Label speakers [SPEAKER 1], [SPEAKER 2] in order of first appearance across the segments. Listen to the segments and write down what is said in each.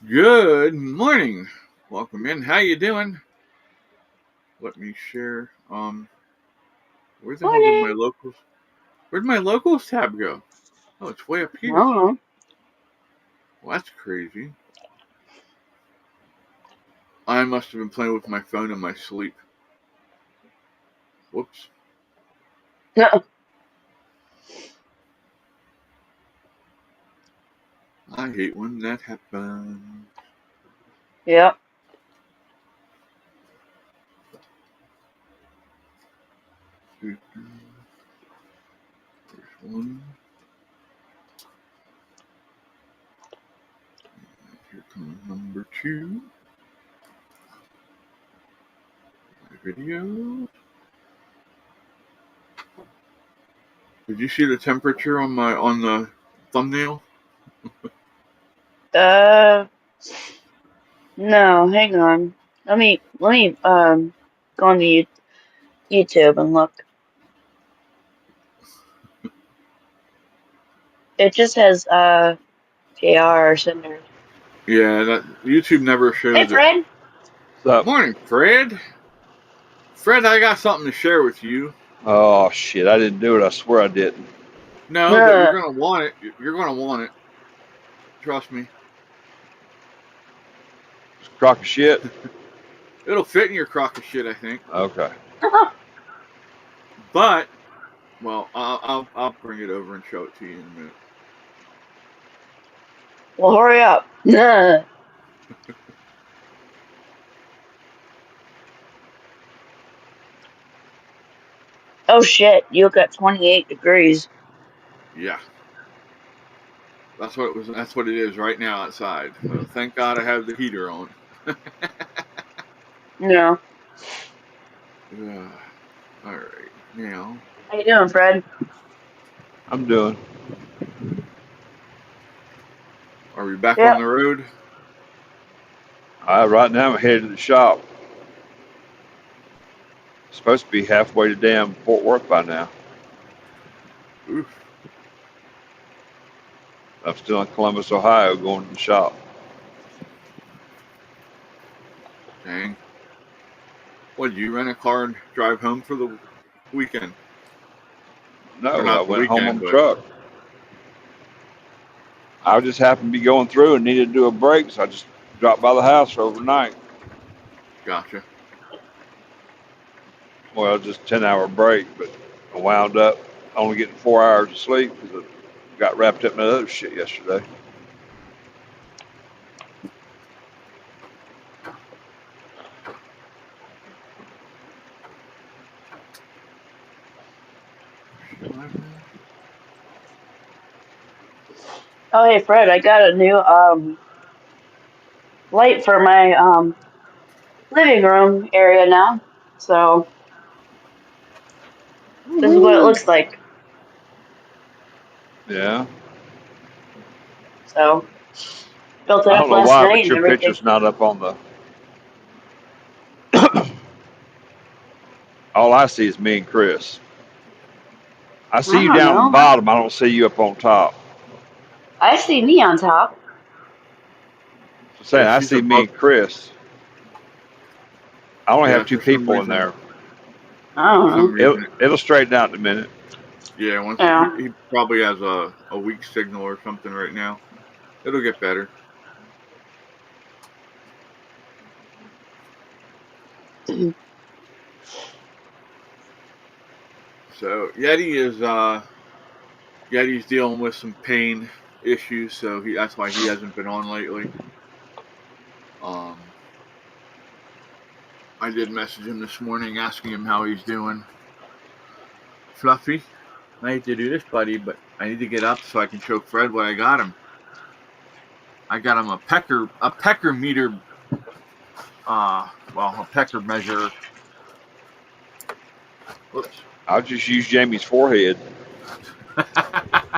[SPEAKER 1] Good morning. Welcome in. How you doing? Let me share. Where the hell did my
[SPEAKER 2] Morning.
[SPEAKER 1] locals? Where'd my locals tab go? Oh, it's way up here.
[SPEAKER 2] No.
[SPEAKER 1] Well, that's crazy. I must have been playing with my phone in my sleep. Whoops. I hate when that happens.
[SPEAKER 2] Yep.
[SPEAKER 1] There's one. Here comes number two. My video. Did you see the temperature on the thumbnail?
[SPEAKER 2] Uh. No. Hang on. Let me go on the YouTube and look. It just has JR Center.
[SPEAKER 1] Yeah, that YouTube never
[SPEAKER 2] Hey,
[SPEAKER 1] shows it.
[SPEAKER 2] Fred.
[SPEAKER 3] What's up?
[SPEAKER 1] Morning, Fred. Fred, I got something to share with you.
[SPEAKER 3] Oh shit! I didn't do it. I swear I didn't.
[SPEAKER 1] No, but you're
[SPEAKER 2] Uh,
[SPEAKER 1] gonna want it. You're gonna want it. Trust me.
[SPEAKER 3] It's a crock of shit.
[SPEAKER 1] It'll fit in your crock of shit, I think.
[SPEAKER 3] Okay.
[SPEAKER 1] But, well, I'll bring it over and show it to you in a minute.
[SPEAKER 2] well, hurry up. Oh shit! You look at 28 degrees.
[SPEAKER 1] Yeah, that's what it was. That's what it is right now outside. So thank God I have the heater on.
[SPEAKER 2] No.
[SPEAKER 1] All right, now
[SPEAKER 2] How you doing, Fred?
[SPEAKER 3] I'm doing.
[SPEAKER 1] are we back on
[SPEAKER 2] Yep.
[SPEAKER 1] the road?
[SPEAKER 3] Right now I'm headed to the shop. Supposed to be halfway to damn Fort Worth by now.
[SPEAKER 1] Oof,
[SPEAKER 3] I'm still in Columbus, Ohio, going to the shop.
[SPEAKER 1] dang. What, did you rent a car and drive home for the weekend? Or
[SPEAKER 3] No, I
[SPEAKER 1] not the
[SPEAKER 3] went home on
[SPEAKER 1] weekend,
[SPEAKER 3] the
[SPEAKER 1] but
[SPEAKER 3] truck. I just happened to be going through and needed to do a break, so I just dropped by the house for overnight.
[SPEAKER 1] gotcha.
[SPEAKER 3] Well, just 10-hour break, but I wound up only getting 4 hours of sleep because I got wrapped up in other shit yesterday.
[SPEAKER 2] Oh hey, Fred. I got a new light for my living room area now. So this is what it
[SPEAKER 1] Woohoo!
[SPEAKER 2] looks like.
[SPEAKER 3] Yeah.
[SPEAKER 2] So built it
[SPEAKER 3] I
[SPEAKER 2] up
[SPEAKER 3] don't know
[SPEAKER 2] last
[SPEAKER 3] why,
[SPEAKER 2] night
[SPEAKER 3] but
[SPEAKER 2] and
[SPEAKER 3] your
[SPEAKER 2] everything.
[SPEAKER 3] picture's not up on the. All I see is me and Chris. I see
[SPEAKER 2] I
[SPEAKER 3] you
[SPEAKER 2] don't
[SPEAKER 3] down on the
[SPEAKER 2] know.
[SPEAKER 3] bottom. I don't see you up on top.
[SPEAKER 2] I see me on top.
[SPEAKER 3] I'm saying
[SPEAKER 1] Yeah,
[SPEAKER 3] I
[SPEAKER 1] she's
[SPEAKER 3] see me
[SPEAKER 1] above.
[SPEAKER 3] and Chris. I only
[SPEAKER 1] Yeah,
[SPEAKER 3] have two
[SPEAKER 1] for some
[SPEAKER 3] people in
[SPEAKER 1] reason.
[SPEAKER 3] there.
[SPEAKER 2] I
[SPEAKER 1] For
[SPEAKER 2] don't
[SPEAKER 1] some
[SPEAKER 2] know.
[SPEAKER 3] It'll,
[SPEAKER 1] reason,
[SPEAKER 3] it'll straighten out in a minute.
[SPEAKER 1] yeah. Once he,
[SPEAKER 2] Yeah.
[SPEAKER 1] he probably has a weak signal or something right now. It'll get better. So Yeti's dealing with some pain issues, so that's why he hasn't been on lately. Um, I did message him this morning asking him how he's doing. Fluffy, I hate to do this, buddy, but I need to get up so I can show Fred what I got him. I got him a pecker meter, a pecker measure. Whoops.
[SPEAKER 3] I'll just use Jamie's forehead.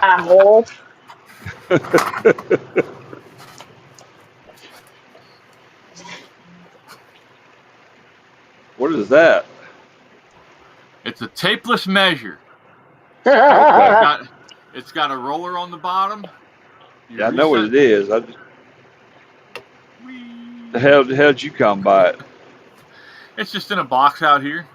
[SPEAKER 2] A hole.
[SPEAKER 3] What is that?
[SPEAKER 1] It's a tapeless measure.
[SPEAKER 3] Okay.
[SPEAKER 1] It's got it's got a roller on the bottom. You
[SPEAKER 3] Yeah, I know what
[SPEAKER 1] reset.
[SPEAKER 3] it is. The hell'd you come by it?
[SPEAKER 1] It's just in a box out here.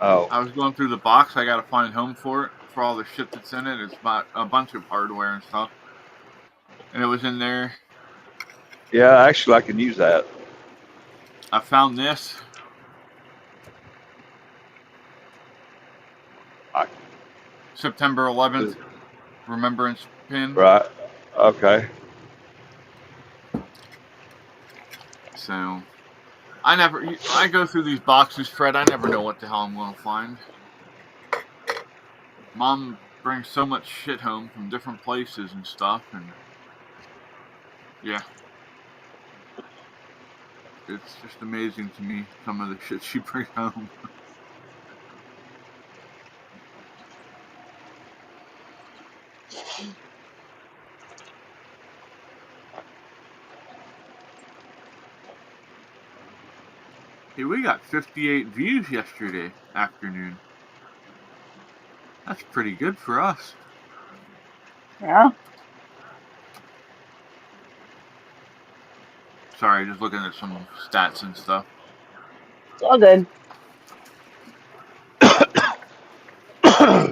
[SPEAKER 3] Oh,
[SPEAKER 1] I was going through the box. I got to find a home for it, for all the shit that's in it. It's about a bunch of hardware and stuff. And it was in there.
[SPEAKER 3] yeah. Actually, I can use that.
[SPEAKER 1] I found this. September 11th, remembrance pin.
[SPEAKER 3] Right. Okay.
[SPEAKER 1] So, I go through these boxes, Fred. I never know what the hell I'm going to find. Mom brings so much shit home from different places and stuff, and yeah. It's just amazing to me, some of the shit she brings home. Hey, we got 58 views yesterday afternoon. That's pretty good for us.
[SPEAKER 2] Yeah.
[SPEAKER 1] Sorry, just looking at some stats and stuff.
[SPEAKER 2] It's all good.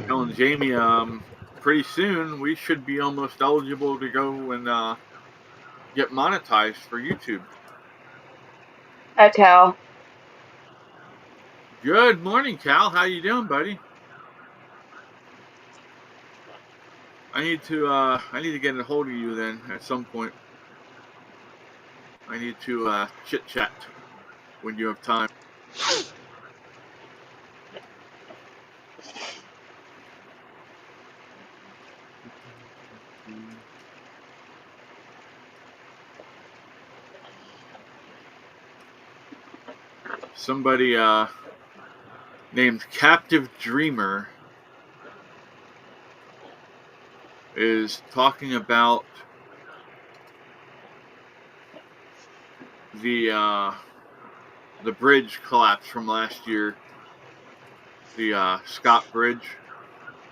[SPEAKER 1] Telling Jamie, pretty soon we should be almost eligible to go and get monetized for YouTube.
[SPEAKER 2] Hi, Cal.
[SPEAKER 1] Good morning, Cal. How you doing, buddy? I need to get a hold of you then at some point. I need to chit chat when you have time. Somebody named Captive Dreamer is talking about the bridge collapse from last year. The Scott Bridge,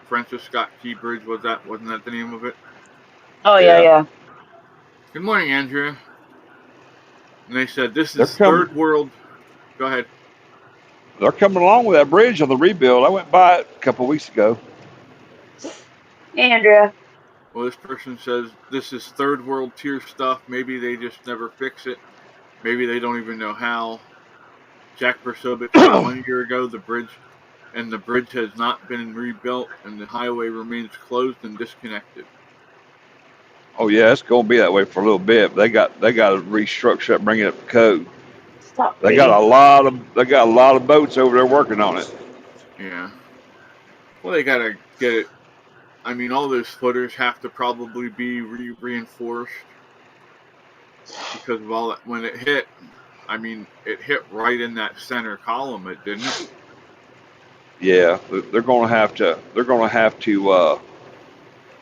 [SPEAKER 1] Francis Scott Key Bridge, wasn't that the name of it?
[SPEAKER 2] Oh,
[SPEAKER 3] Yeah.
[SPEAKER 2] yeah.
[SPEAKER 1] Good morning, Andrea. And they said this
[SPEAKER 3] They're
[SPEAKER 1] is third world. Go ahead.
[SPEAKER 3] They're coming along with that bridge on the rebuild. I went by it a couple of weeks ago.
[SPEAKER 2] Hey, Andrea.
[SPEAKER 1] Well, this person says this is third world tier stuff. Maybe they just never fix it. Maybe they don't even know how. Jack Persobic said 1 year ago the bridge has not been rebuilt and the highway remains closed and disconnected.
[SPEAKER 3] Oh yeah, it's gonna be that way for a little bit. But they got to restructure it, bring it up to code.
[SPEAKER 2] Stop.
[SPEAKER 3] They got a lot of boats over there working on it.
[SPEAKER 1] Yeah. Well, they gotta get it. I mean, all those footers have to probably be reinforced because of all that. When it hit, I mean, it hit right in that center column. It didn't.
[SPEAKER 3] Yeah, they're gonna have to. They're gonna have to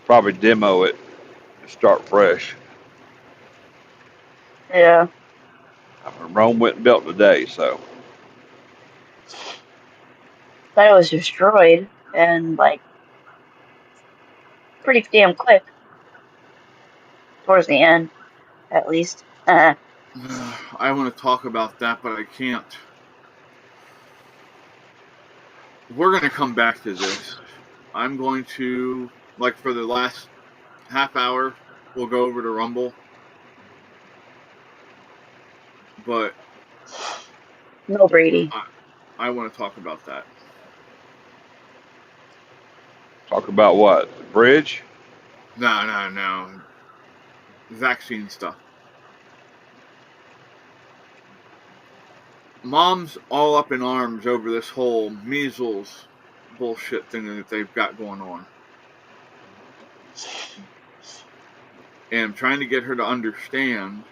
[SPEAKER 3] probably demo it and start fresh.
[SPEAKER 2] Yeah.
[SPEAKER 3] I mean, Rome went and built today, so
[SPEAKER 2] Thought it was destroyed and, like, pretty damn quick. Towards the end, at least.
[SPEAKER 1] I want to talk about that, but I can't. We're going to come back to this. I'm going to, like, for the last half hour, we'll go over to Rumble. But
[SPEAKER 2] No Brady.
[SPEAKER 1] I want to talk about that.
[SPEAKER 3] talk about what? The bridge?
[SPEAKER 1] No. Vaccine stuff. Mom's all up in arms over this whole measles bullshit thing that they've got going on. And I'm trying to get her to understand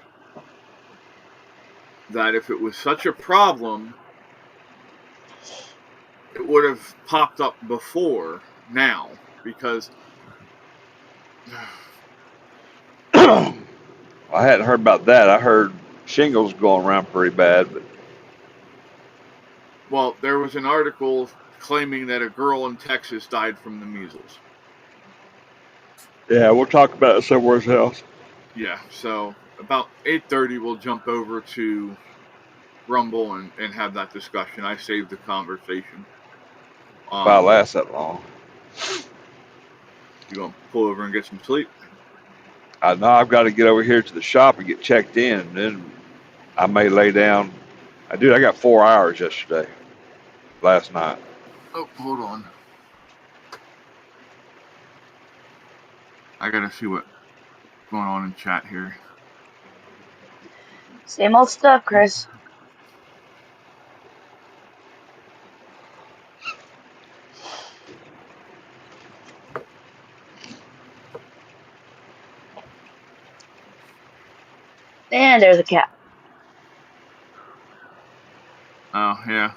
[SPEAKER 1] that if it was such a problem, it would have popped up before now, because
[SPEAKER 3] I hadn't heard about that. I heard shingles going around pretty bad, but
[SPEAKER 1] well, there was an article claiming that a girl in Texas died from the measles.
[SPEAKER 3] yeah, we'll talk about it somewhere else.
[SPEAKER 1] Yeah, so about 8:30, we'll jump over to Rumble and have that discussion. I saved the conversation.
[SPEAKER 3] If I last that long.
[SPEAKER 1] You gonna pull over and get some sleep?
[SPEAKER 3] I know I've got to get over here to the shop and get checked in, and then I may lay down. I got 4 hours yesterday, last night.
[SPEAKER 1] Oh, hold on. I gotta see what's going on in chat here.
[SPEAKER 2] Same old stuff, Chris. And there's a cat.
[SPEAKER 1] Oh, yeah.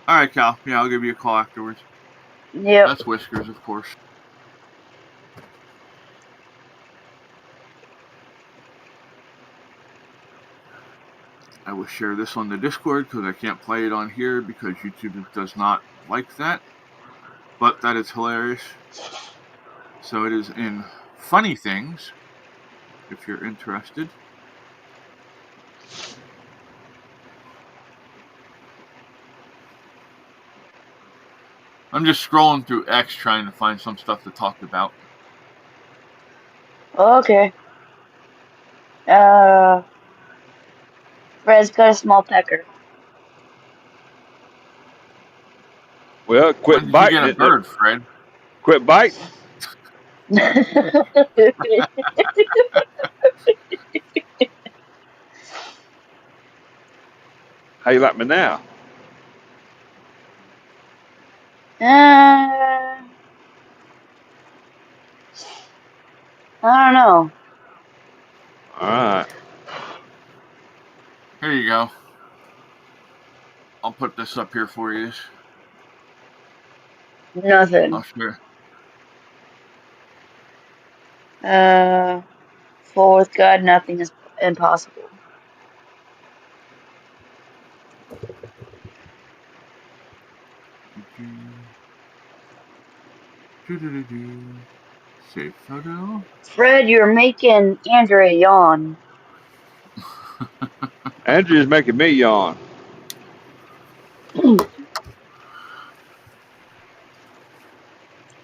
[SPEAKER 1] All right, Cal. Yeah, I'll give you a call afterwards.
[SPEAKER 2] Yep.
[SPEAKER 1] That's Whiskers, of course. I will share this on the Discord because I can't play it on here because YouTube does not like that. But that is hilarious. So it is in Funny Things, if you're interested. I'm just scrolling through X trying to find some stuff to talk about.
[SPEAKER 2] Okay. Fred's got a small pecker.
[SPEAKER 3] Well,
[SPEAKER 1] When
[SPEAKER 3] quit
[SPEAKER 1] did you
[SPEAKER 3] biting
[SPEAKER 1] get a
[SPEAKER 3] it.
[SPEAKER 1] bird, Fred?
[SPEAKER 3] Quit biting. How you like me now?
[SPEAKER 2] I don't know.
[SPEAKER 3] All right.
[SPEAKER 1] Here you go. I'll put this up here for you.
[SPEAKER 2] Nothing.
[SPEAKER 1] I'll share.
[SPEAKER 2] For with God, nothing is impossible.
[SPEAKER 1] Save photo.
[SPEAKER 2] Fred, you're making Andrea yawn.
[SPEAKER 3] Andrew's making me yawn.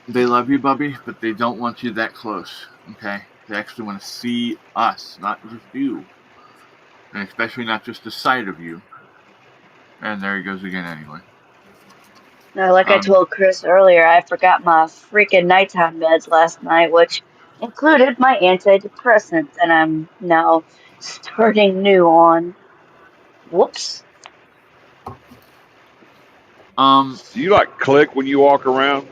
[SPEAKER 1] They love you, Bubby, but they don't want you that close, okay? They actually want to see us, not just you. And especially not just the sight of you. And there he goes again anyway.
[SPEAKER 2] No, like I told Chris earlier, I forgot my freaking nighttime meds last night, which included my antidepressant, and I'm now starting new on. Whoops.
[SPEAKER 3] Do you like click when you walk around?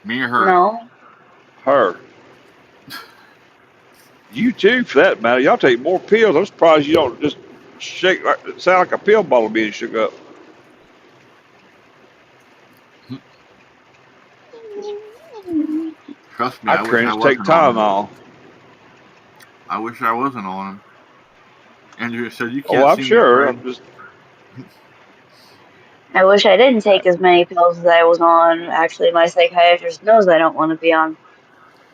[SPEAKER 1] Me or her?
[SPEAKER 2] No.
[SPEAKER 3] Her. You too, for that matter. Y'all take more pills. I'm surprised you don't just shake like sound like a pill bottle being shook up.
[SPEAKER 1] Trust me,
[SPEAKER 3] I
[SPEAKER 1] I wish I
[SPEAKER 3] cringe.
[SPEAKER 1] wasn't
[SPEAKER 3] Take Tylenol.
[SPEAKER 1] I wish I wasn't on them. Andrew said you can't.
[SPEAKER 3] Oh, I'm
[SPEAKER 1] see
[SPEAKER 3] sure.
[SPEAKER 1] Me,
[SPEAKER 3] I'm just.
[SPEAKER 2] I wish I didn't take as many pills as I was on. Actually, my psychiatrist knows I don't want to be on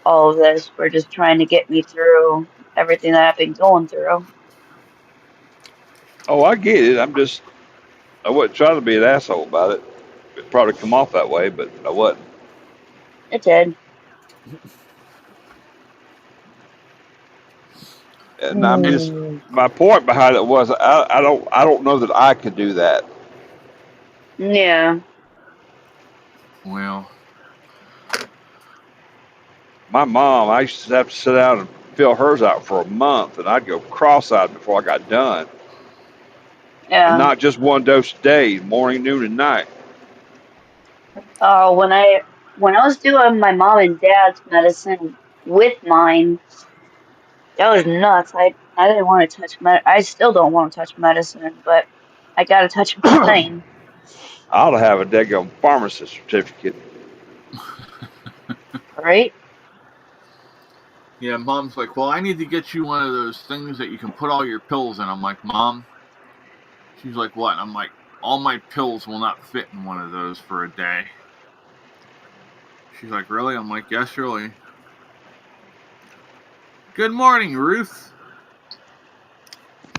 [SPEAKER 2] all of this. We're just trying to get me through everything that I've been going through.
[SPEAKER 3] Oh, I get it. I wasn't trying to be an asshole about it. It probably come off that way, but I wasn't.
[SPEAKER 2] It did.
[SPEAKER 3] And I'm just. My point behind it was I don't know that I could do that.
[SPEAKER 2] Yeah.
[SPEAKER 1] Well,
[SPEAKER 3] My mom, I used to have to sit down and fill hers out for a month, and I'd go cross-eyed before I got done.
[SPEAKER 2] Yeah.
[SPEAKER 3] And not just one dose a day, morning, noon, and night.
[SPEAKER 2] When I was doing my mom and dad's medicine with mine, that was nuts. I didn't want to touch I still don't want to touch medicine, but I gotta touch mine.
[SPEAKER 3] I ought to have a daggone pharmacist certificate.
[SPEAKER 2] Right?
[SPEAKER 1] yeah, Mom's like, well, I need to get you one of those things that you can put all your pills in. I'm like, Mom. She's like, what? And I'm like, all my pills will not fit in one of those for a day. She's like, really? I'm like, yes, really. Good morning, Ruth.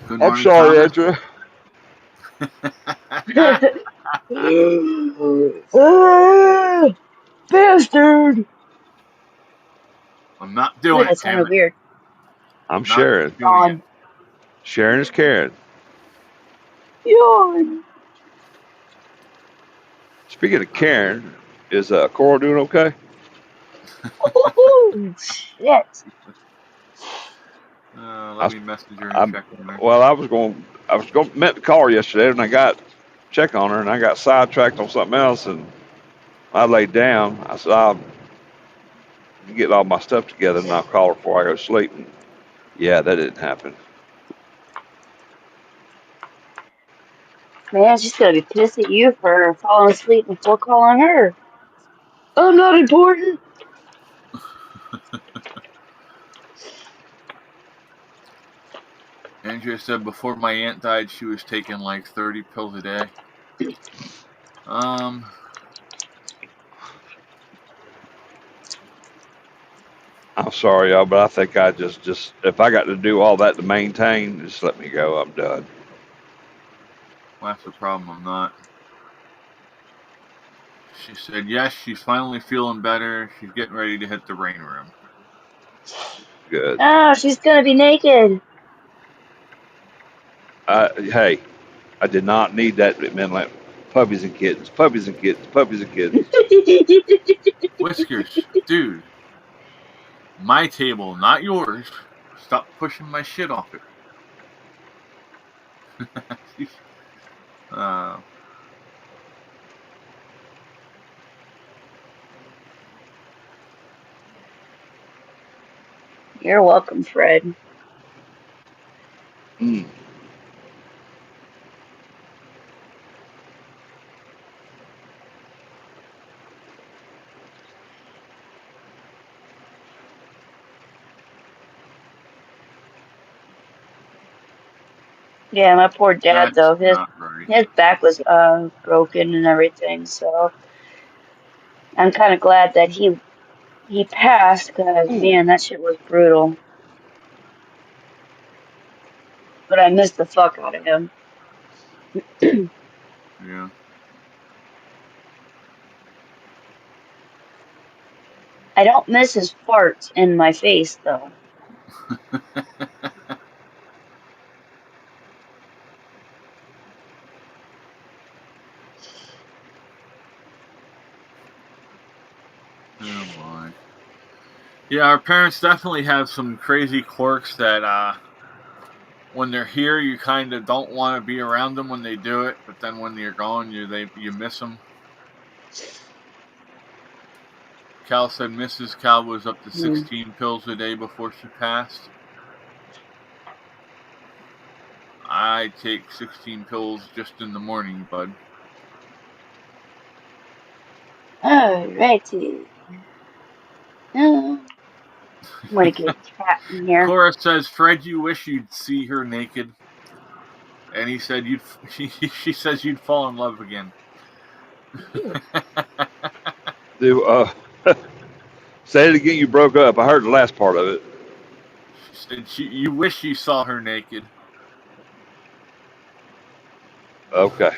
[SPEAKER 1] Good
[SPEAKER 3] I'm
[SPEAKER 1] morning,
[SPEAKER 3] sorry,
[SPEAKER 1] Thomas.
[SPEAKER 3] Andrew.
[SPEAKER 2] Bastard!
[SPEAKER 1] I'm not
[SPEAKER 2] Wait,
[SPEAKER 1] doing
[SPEAKER 2] that
[SPEAKER 1] it, damn
[SPEAKER 2] sounded
[SPEAKER 1] it.
[SPEAKER 2] weird.
[SPEAKER 3] I'm
[SPEAKER 1] Not
[SPEAKER 3] Sharon.
[SPEAKER 1] doing it.
[SPEAKER 2] Yawn.
[SPEAKER 3] Sharon is Karen.
[SPEAKER 2] Yawn.
[SPEAKER 3] Speaking of Karen, is Coral doing okay?
[SPEAKER 2] Oh, shit.
[SPEAKER 1] Let me message her and
[SPEAKER 3] I'm
[SPEAKER 1] check on her.
[SPEAKER 3] well. I was meant to call her yesterday, and I got check on her, and I got sidetracked on something else, and I laid down. I said I'll get all my stuff together, and I'll call her before I go to sleep. And yeah, that didn't happen.
[SPEAKER 2] Man, she's gonna be pissed at you for falling asleep before calling her. I'm not important.
[SPEAKER 1] Andrea said before my aunt died, she was taking like 30 pills a day.
[SPEAKER 3] I'm sorry, y'all, but I think I just if I got to do all that to maintain, just let me go. I'm done.
[SPEAKER 1] Well, that's the problem. I'm not. She said, yes, she's finally feeling better. She's getting ready to hit the rain room.
[SPEAKER 3] Good.
[SPEAKER 2] Oh, she's gonna be naked.
[SPEAKER 3] Hey, I did not need that. It meant like puppies and kittens, puppies and kittens, puppies and kittens.
[SPEAKER 1] Whiskers, dude. My table, not yours. Stop pushing my shit off it. uh,
[SPEAKER 2] You're welcome, Fred.
[SPEAKER 3] Mm.
[SPEAKER 2] Yeah, my poor dad
[SPEAKER 1] that's
[SPEAKER 2] though.
[SPEAKER 1] not right.
[SPEAKER 2] His back was broken and everything, so I'm kind of glad that he passed, because man, that shit was brutal. But I missed the fuck out of him.
[SPEAKER 1] Yeah.
[SPEAKER 2] I don't miss his farts in my face though.
[SPEAKER 1] Oh boy. Yeah, our parents definitely have some crazy quirks that when they're here, you kind of don't want to be around them when they do it, but then when you're gone, you miss them. Cal said Mrs. Cal was up to 16 pills a day before she passed. I take 16 pills just in the morning, bud.
[SPEAKER 2] Alrighty. I'm gonna get Cat in here.
[SPEAKER 1] Cora says, Fred, you wish you'd see her naked. And he said she says you'd fall in love again.
[SPEAKER 3] Do say it again. You broke up. I heard the last part of it.
[SPEAKER 1] She said you wish you saw her naked.
[SPEAKER 3] Okay.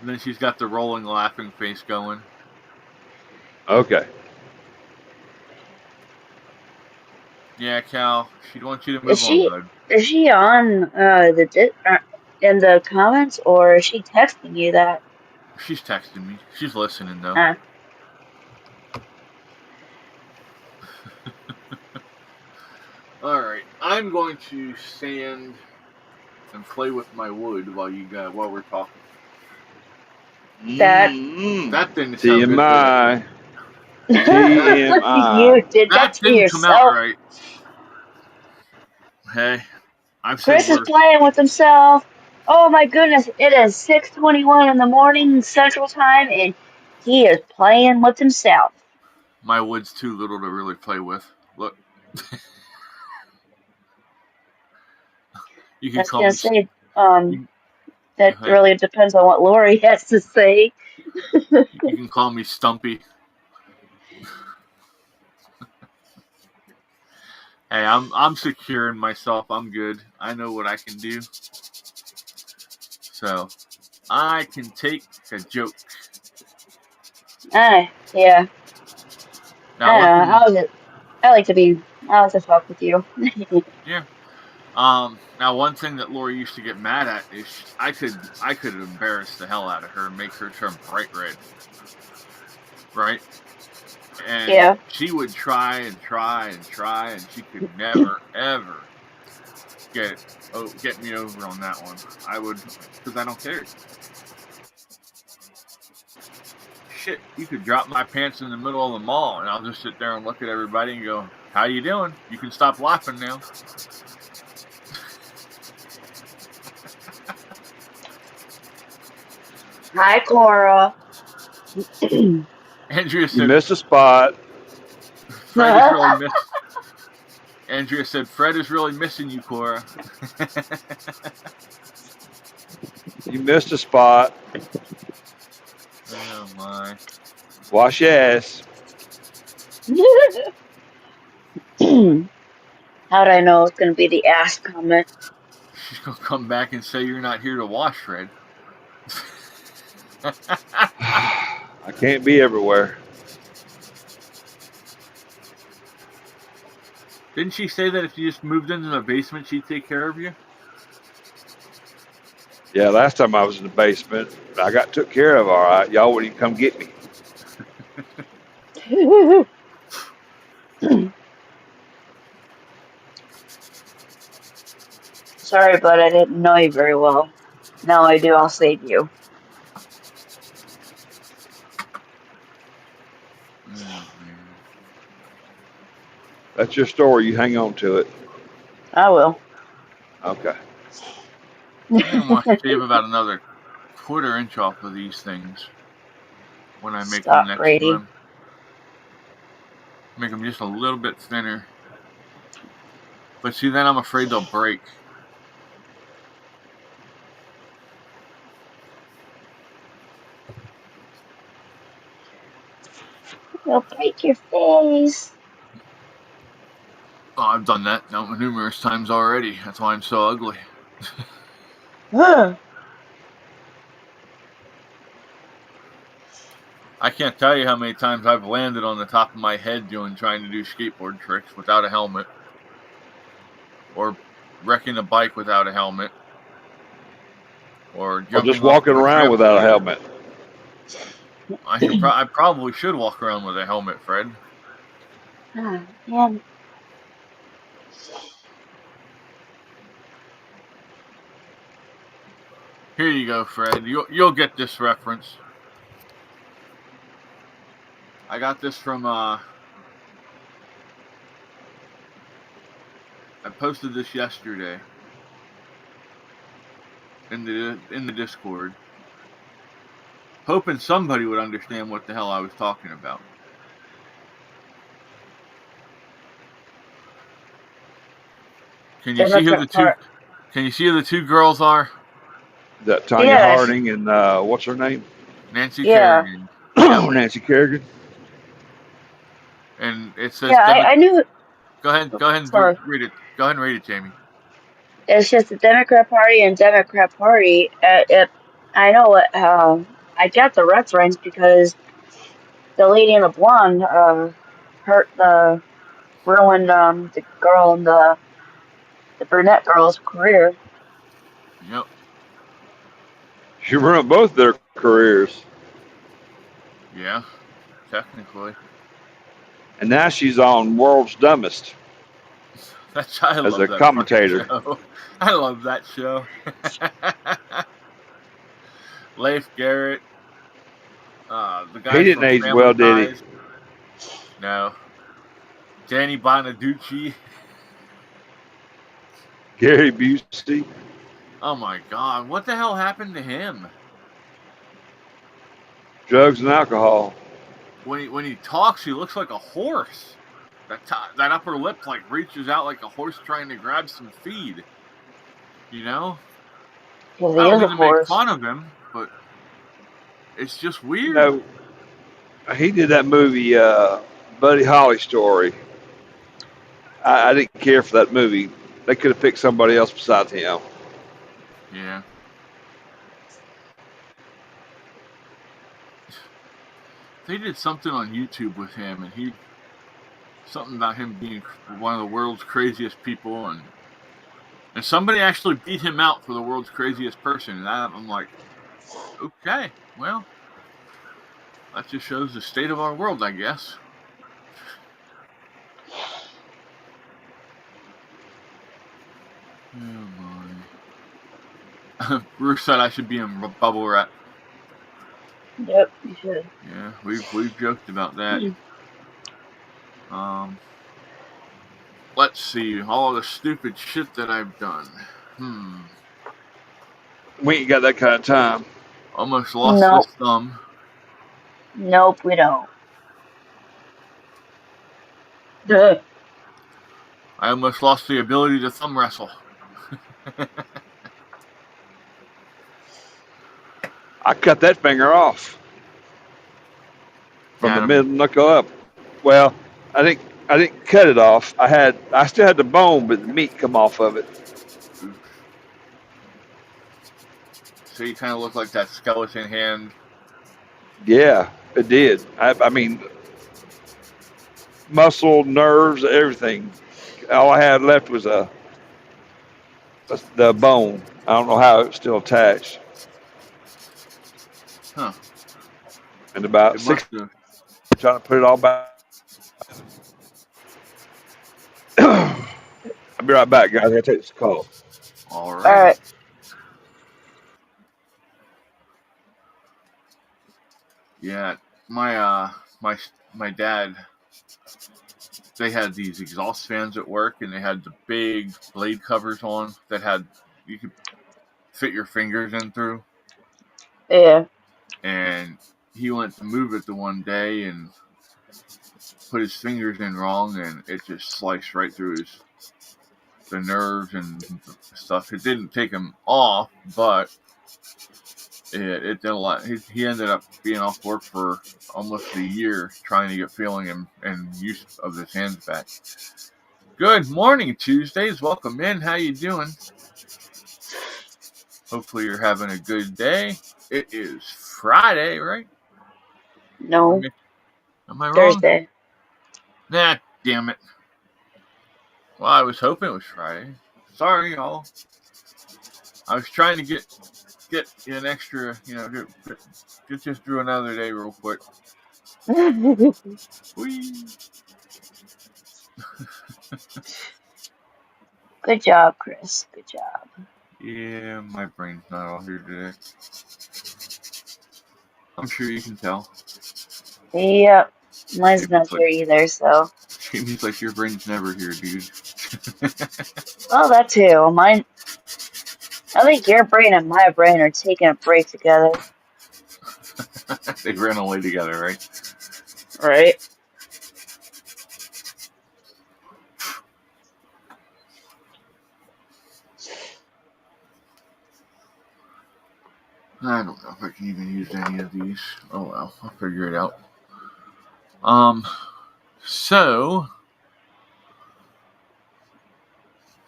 [SPEAKER 1] And then she's got the rolling laughing face going.
[SPEAKER 3] Okay.
[SPEAKER 1] Yeah, Cal, she'd want you to move on, bud.
[SPEAKER 2] Is she on in the comments, or is she texting you that?
[SPEAKER 1] She's texting me. She's listening though. All right, I'm going to stand and play with my wood while we're talking.
[SPEAKER 2] That
[SPEAKER 1] didn't sound good.
[SPEAKER 3] TMI. TMI.
[SPEAKER 2] You did that to
[SPEAKER 1] didn't
[SPEAKER 2] yourself.
[SPEAKER 1] come out right. Hey, I've said
[SPEAKER 2] Chris is
[SPEAKER 1] worse.
[SPEAKER 2] playing with himself. Oh my goodness, it is 6:21 in the morning Central Time, and he is playing with himself.
[SPEAKER 1] My wood's too little to really play with. Look. You can
[SPEAKER 2] I was
[SPEAKER 1] call
[SPEAKER 2] gonna
[SPEAKER 1] me.
[SPEAKER 2] say, that really depends on what Lori has to say.
[SPEAKER 1] You can call me Stumpy. Hey, I'm secure in myself. I'm good. I know what I can do. So I can take a joke.
[SPEAKER 2] Yeah.
[SPEAKER 1] Now, one thing,
[SPEAKER 2] I like to talk with you.
[SPEAKER 1] yeah. Now one thing that Lori used to get mad at is I could embarrass the hell out of her and make her turn bright red, right? And
[SPEAKER 2] Yeah.
[SPEAKER 1] she would try and try and try, and she could never ever get me over on that one. I would, because I don't care. Shit, you could drop my pants in the middle of the mall, and I'll just sit there and look at everybody and go, "How you doing? You can stop laughing now."
[SPEAKER 2] Hi, Cora.
[SPEAKER 1] Andrea
[SPEAKER 3] You
[SPEAKER 1] said,
[SPEAKER 3] missed a spot.
[SPEAKER 1] "Fred is really miss." Andrea said, "Fred is really missing you, Cora."
[SPEAKER 3] You missed a spot.
[SPEAKER 1] Oh my!
[SPEAKER 3] Wash your ass.
[SPEAKER 2] How'd I know it's gonna be the ass comment?
[SPEAKER 1] She's gonna come back and say you're not here to wash, Fred.
[SPEAKER 3] I can't be everywhere.
[SPEAKER 1] Didn't she say that if you just moved into the basement, she'd take care of you?
[SPEAKER 3] Yeah, last time I was in the basement, I got took care of all right. Y'all wouldn't even come get me.
[SPEAKER 2] Sorry, but I didn't know you very well. Now I do. I'll save you.
[SPEAKER 1] Oh, man.
[SPEAKER 3] That's your story. You hang on to it.
[SPEAKER 2] I will.
[SPEAKER 3] Okay.
[SPEAKER 1] I want to shave about another quarter-inch off of these things when I make them
[SPEAKER 2] Stop,
[SPEAKER 1] next
[SPEAKER 2] Brady.
[SPEAKER 1] time. Make them just a little bit thinner. But see, then I'm afraid they'll break.
[SPEAKER 2] You'll break your face.
[SPEAKER 1] Oh, I've done that numerous times already. That's why I'm so ugly.
[SPEAKER 2] Huh.
[SPEAKER 1] I can't tell you how many times I've landed on the top of my head trying to do skateboard tricks without a helmet. Or wrecking a bike without a helmet. Or
[SPEAKER 3] Or
[SPEAKER 1] jumping
[SPEAKER 3] just walking
[SPEAKER 1] off of
[SPEAKER 3] around without a
[SPEAKER 1] trampoline.
[SPEAKER 3] helmet.
[SPEAKER 1] I probably should walk around with a helmet, Fred.
[SPEAKER 2] Yeah.
[SPEAKER 1] Here you go, Fred. You'll get this reference. I got this from I posted this yesterday in the Discord, hoping somebody would understand what the hell I was talking about. Can you see who the two? Can you see who the two girls are?
[SPEAKER 3] That Tanya
[SPEAKER 2] Yes.
[SPEAKER 3] Harding and what's her name?
[SPEAKER 1] Nancy
[SPEAKER 2] Yeah.
[SPEAKER 1] Kerrigan.
[SPEAKER 3] Nancy Kerrigan.
[SPEAKER 1] And it says.
[SPEAKER 2] Yeah, I knew.
[SPEAKER 1] Go ahead and
[SPEAKER 2] Sorry.
[SPEAKER 1] read it. Go ahead and read it, Jamie.
[SPEAKER 2] It's just the Democrat Party and Democrat Party. I know what. I got the reference because the lady in the blonde ruined the girl in the brunette girl's career.
[SPEAKER 1] Yep.
[SPEAKER 3] She ruined both their careers.
[SPEAKER 1] Yeah. Technically.
[SPEAKER 3] And now she's on World's Dumbest
[SPEAKER 1] I love
[SPEAKER 3] as a
[SPEAKER 1] that
[SPEAKER 3] commentator.
[SPEAKER 1] show. I love that show. Leif Garrett. The guy
[SPEAKER 3] He didn't
[SPEAKER 1] from
[SPEAKER 3] age
[SPEAKER 1] Family
[SPEAKER 3] well, did
[SPEAKER 1] Ties. No. Danny Bonaducci.
[SPEAKER 3] Gary Busey.
[SPEAKER 1] Oh my God! What the hell happened to him?
[SPEAKER 3] Drugs and alcohol.
[SPEAKER 1] When he talks, he looks like a horse. That upper lip like reaches out like a horse trying to grab some feed. You know?
[SPEAKER 2] Because
[SPEAKER 1] I
[SPEAKER 2] he
[SPEAKER 1] don't
[SPEAKER 2] is a
[SPEAKER 1] mean to make
[SPEAKER 2] horse.
[SPEAKER 1] fun of him, but it's just weird.
[SPEAKER 3] You know, he did that movie, Buddy Holly Story. I didn't care for that movie. They could have picked somebody else besides him.
[SPEAKER 1] Yeah. They did something on YouTube with him, and something about him being one of the world's craziest people, and somebody actually beat him out for the world's craziest person. And I'm like, okay, well, that just shows the state of our world, I guess. Oh my. Bruce said I should be in Bubble Wrap.
[SPEAKER 2] Yep, you should.
[SPEAKER 1] Yeah, we've joked about that. Let's see, all the stupid shit that I've done.
[SPEAKER 3] We ain't got that kind of time.
[SPEAKER 1] Almost lost
[SPEAKER 2] Nope.
[SPEAKER 1] this thumb.
[SPEAKER 2] Nope, we don't. Duh.
[SPEAKER 1] I almost lost the ability to thumb wrestle.
[SPEAKER 3] I cut that finger off from the middle knuckle up. Well, I didn't cut it off. I still had the bone, but the meat come off of it.
[SPEAKER 1] So you kind of look like that skeleton hand.
[SPEAKER 3] Yeah, it did. I mean, muscle, nerves, everything. All I had left was the bone. I don't know how it's still attached.
[SPEAKER 1] Huh.
[SPEAKER 3] And about 6 trying to put it all back. I'll be right back, guys. I gotta take this call.
[SPEAKER 1] All right.
[SPEAKER 2] All right.
[SPEAKER 1] Yeah, my dad, they had these exhaust fans at work, and they had the big blade covers on that you could fit your fingers in through.
[SPEAKER 2] Yeah.
[SPEAKER 1] And he went to move it the one day and put his fingers in wrong, and it just sliced right through the nerves and stuff. It didn't take him off, but it did a lot. He ended up being off work for almost a year trying to get feeling and use of his hands back. Good morning, Tuesdays. Welcome in. How you doing? Hopefully you're having a good day. It is Friday, right?
[SPEAKER 2] No.
[SPEAKER 1] Am I wrong?
[SPEAKER 2] Thursday.
[SPEAKER 1] Nah, damn it. Well, I was hoping it was Friday. Sorry, y'all. I was trying to get an extra, get just through another day real quick. Whee.
[SPEAKER 2] Good job, Chris. Good job.
[SPEAKER 1] Yeah, my brain's not all here today. I'm sure you can tell.
[SPEAKER 2] Yep. Mine's not here either, so.
[SPEAKER 1] Seems like your brain's never here, dude.
[SPEAKER 2] Well, that too. Mine. I think your brain and my brain are taking a break together.
[SPEAKER 1] They ran away together, right?
[SPEAKER 2] Right.
[SPEAKER 1] I don't know if I can even use any of these. Oh well, I'll figure it out. So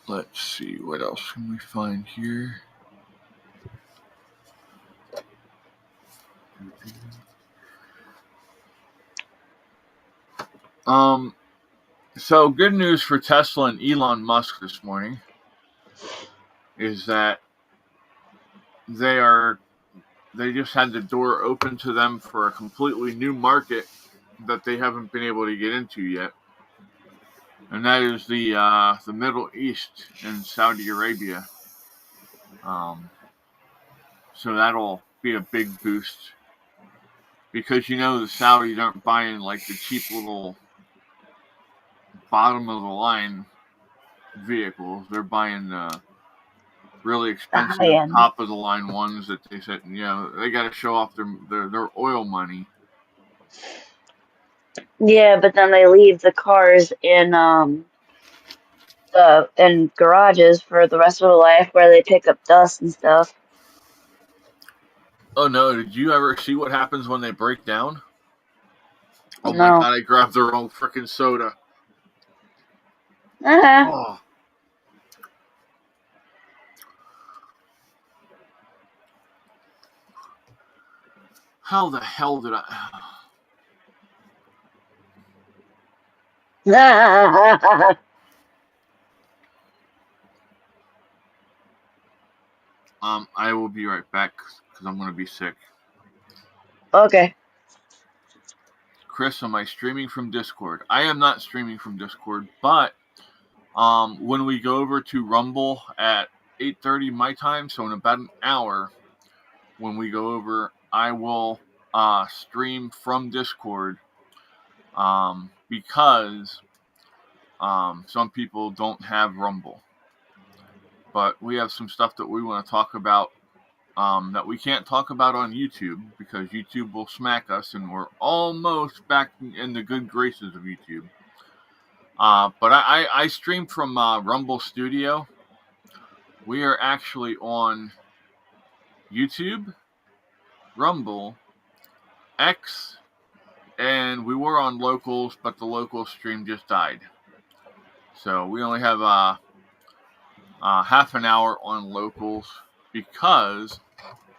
[SPEAKER 1] let's see, what else can we find here? So good news for Tesla and Elon Musk this morning is that they just had the door open to them for a completely new market that they haven't been able to get into yet. And that is the Middle East and Saudi Arabia. So that'll be a big boost because the Saudis aren't buying like the cheap little bottom of the line vehicles. They're buying really expensive top of the line ones that they said they got to show off their oil money.
[SPEAKER 2] Yeah, but then they leave the cars in garages for the rest of their life where they pick up dust and stuff.
[SPEAKER 1] Oh no, did you ever see what happens when they break down? Oh
[SPEAKER 2] No.
[SPEAKER 1] my god, I grabbed the wrong freaking soda.
[SPEAKER 2] Uh-huh.
[SPEAKER 1] Oh, how the hell did I? I will be right back because I'm gonna be sick.
[SPEAKER 2] Okay.
[SPEAKER 1] Chris, am I streaming from Discord? I am not streaming from Discord, but when we go over to Rumble at 8:30 my time, so in about an hour, when we go over, I will stream from Discord because some people don't have Rumble, but we have some stuff that we want to talk about that we can't talk about on YouTube because YouTube will smack us, and we're almost back in the good graces of YouTube. But I stream from Rumble Studio. We are actually on YouTube, Rumble, X, and we were on Locals, but the local stream just died. So we only have half an hour on Locals because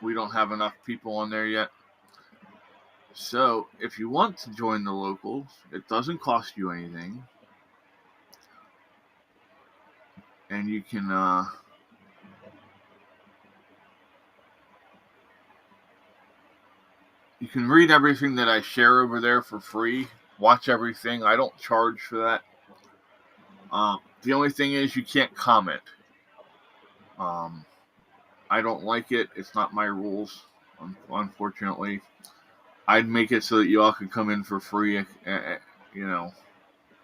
[SPEAKER 1] we don't have enough people on there yet. So if you want to join the Locals, it doesn't cost you anything. And you can read everything that I share over there for free. Watch everything. I don't charge for that. The only thing is you can't comment. I don't like it. It's not my rules, unfortunately. I'd make it so that you all could come in for free,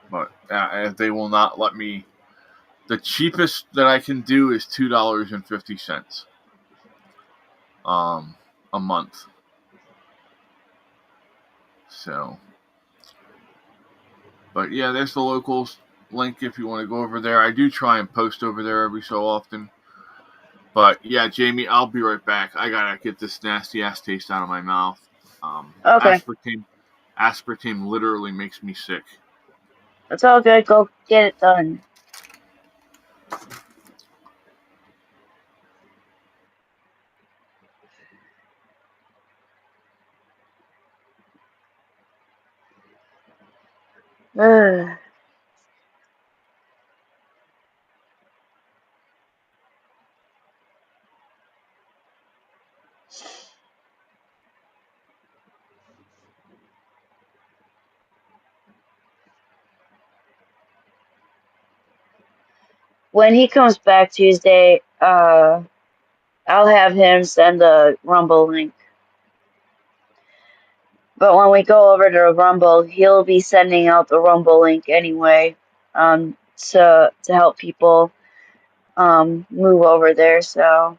[SPEAKER 1] but if they will not let me. The cheapest that I can do is $2.50 a month. So, but yeah, there's the Locals link if you want to go over there. I do try and post over there every so often. But yeah, Jamie, I'll be right back. I gotta get this nasty ass taste out of my mouth.
[SPEAKER 2] Okay.
[SPEAKER 1] Aspartame literally makes me sick.
[SPEAKER 2] It's all good. Go get it done. Ugh. When he comes back Tuesday, I'll have him send the Rumble link. But when we go over to Rumble, he'll be sending out the Rumble link anyway, to help people move over there. So,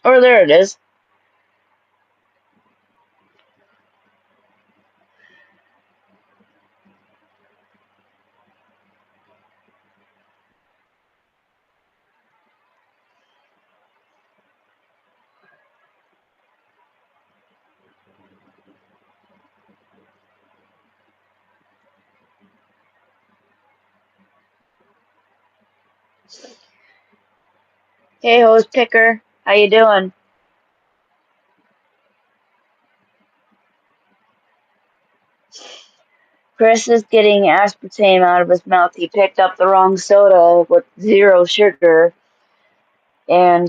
[SPEAKER 2] or there it is. Hey, hose picker, how you doing? Chris is getting aspartame out of his mouth. He picked up the wrong soda with 0 sugar, and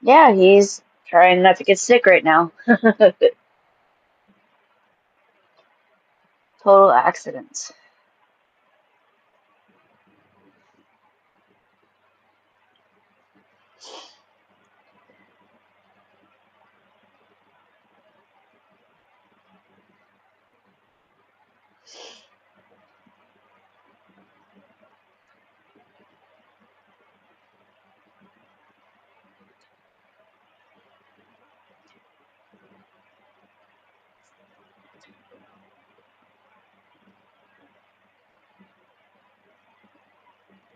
[SPEAKER 2] yeah, he's trying not to get sick right now. Total accidents.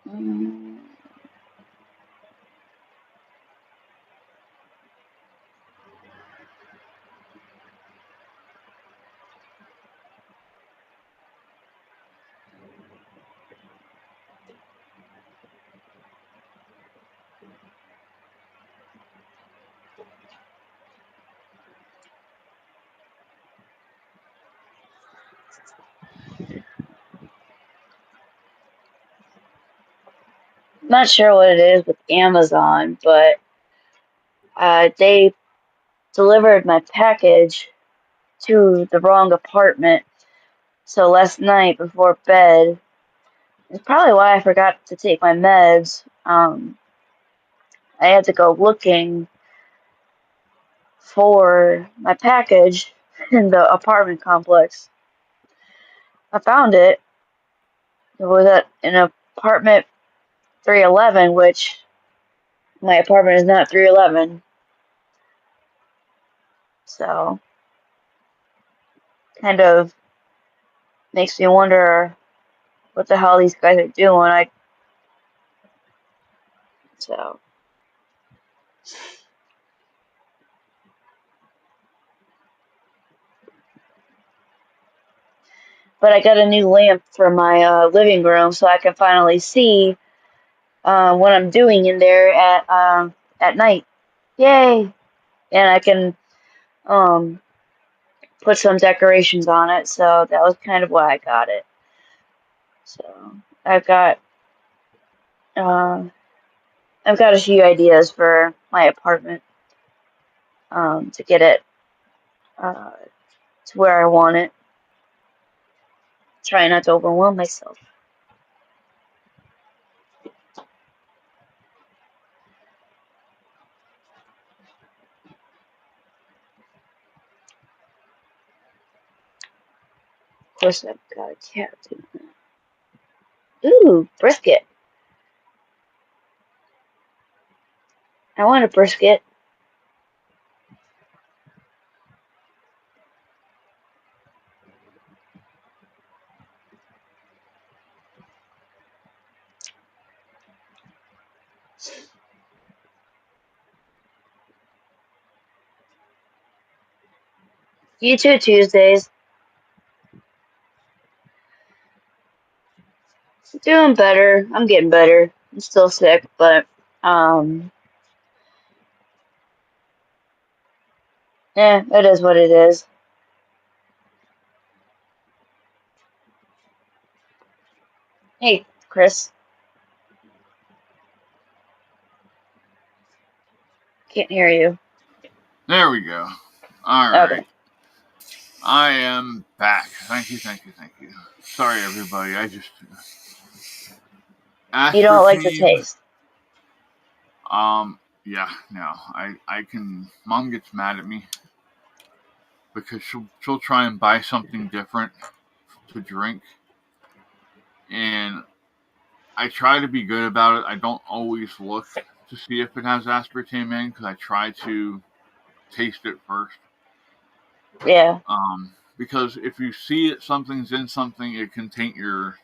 [SPEAKER 2] Mm. not sure what it is with Amazon, but they delivered my package to the wrong apartment. So last night before bed, it's probably why I forgot to take my meds. I had to go looking for my package in the apartment complex. I found it. It was at an apartment 311, which my apartment is not 311. So, kind of makes me wonder what the hell these guys are doing. So, but I got a new lamp for my living room, so I can finally see what I'm doing in there at night. Yay! And I can um, put some decorations on it. So that was kind of why I got it. So I've got uh, I've got a few ideas for my apartment to get it uh, to where I want it. Try not to overwhelm myself. Of course, I've got a cat too. Ooh, brisket. I want a brisket. You too, Tuesdays. Doing better. I'm getting better. I'm still sick, but it is what it is. Hey, Chris. Can't hear you.
[SPEAKER 1] There we go. All
[SPEAKER 2] Okay.
[SPEAKER 1] right. I am back. Thank you. Sorry, everybody. I just
[SPEAKER 2] You don't like the
[SPEAKER 1] aspartame.
[SPEAKER 2] taste.
[SPEAKER 1] Yeah, no. I can. Mom gets mad at me because she'll try and buy something different to drink, and I try to be good about it. I don't always look to see if it has aspartame in because I try to taste it first.
[SPEAKER 2] Yeah.
[SPEAKER 1] Because if you see it, something's in something, it can taint your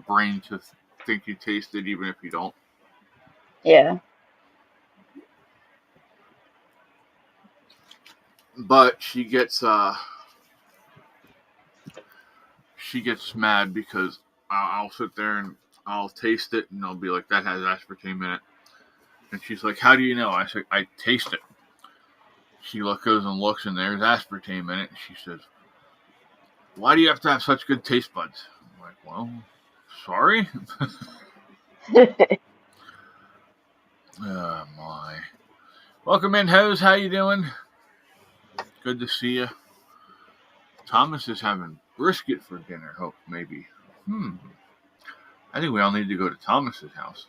[SPEAKER 1] brain to think you taste it, even if you don't.
[SPEAKER 2] Yeah.
[SPEAKER 1] But she gets mad because I'll sit there and I'll taste it and I'll be like, that has aspartame in it. And she's like, how do you know? I said, I taste it. She goes and looks and there's aspartame in it. And she says, why do you have to have such good taste buds? I'm like, well, sorry. Oh my. Welcome in, Hose. How you doing? Good to see you. Thomas is having brisket for dinner. Hope maybe. I think we all need to go to Thomas's house.